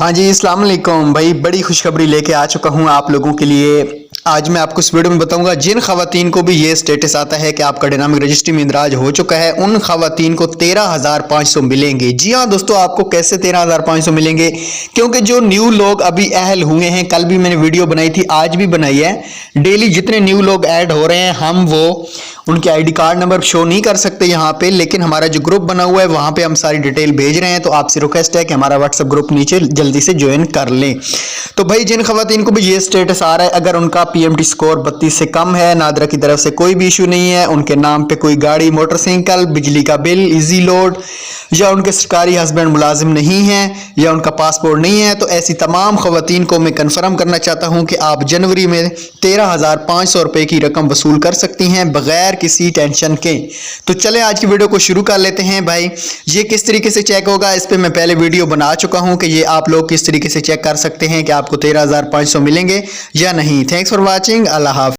हाँ जी, अस्सलाम वालेकुम भाई। बड़ी खुशखबरी लेके आ चुका हूँ आप लोगों के लिए। आज मैं आपको इस वीडियो में बताऊंगा जिन खवातीन को भी ये स्टेटस आता है कि आपका डायनामिक रजिस्ट्री में इंदराज हो चुका है, उन खवातीन को 13,500 मिलेंगे। जी हाँ दोस्तों, आपको कैसे 13,500 मिलेंगे? क्योंकि जो न्यू लोग अभी अहल हुए हैं, कल भी मैंने वीडियो बनाई थी, आज भी बनाई है, डेली जितने न्यू लोग ऐड हो रहे हैं, हम वो उनके आईडी कार्ड नंबर शो नहीं कर सकते यहाँ पे, लेकिन हमारा जो ग्रुप बना हुआ है वहां पे हम सारी डिटेल भेज रहे हैं। तो आपसे रिक्वेस्ट है कि हमारा व्हाट्सएप ग्रुप नीचे जल्दी से ज्वाइन कर लें। तो भाई जिन खवातीन को भी ये स्टेटस आ रहा है, अगर उनका पीएमटी स्कोर 32 से कम है, नादरा की तरफ से कोई भी इशू नहीं है, उनके नाम पे कोई गाड़ी, मोटरसाइकिल, बिजली का बिल, इजी लोड, या उनके सरकारी हस्बैंड मुलाजिम नहीं है, या उनका पासपोर्ट नहीं है, तो ऐसी तमाम खवातीन को मैं कन्फर्म करना चाहता हूं कि आप जनवरी में 13,500 रुपए की रकम वसूल कर सकती हैं बगैर किसी टेंशन के। तो चले आज की वीडियो को शुरू कर लेते हैं। भाई ये किस तरीके से चेक होगा, इस पर मैं पहले वीडियो बना चुका हूं कि ये आप लोग किस तरीके से चेक कर सकते हैं कि आपको 13,500 मिलेंगे या नहीं। Thanks for watching. अल्लाह हाफ़िज़।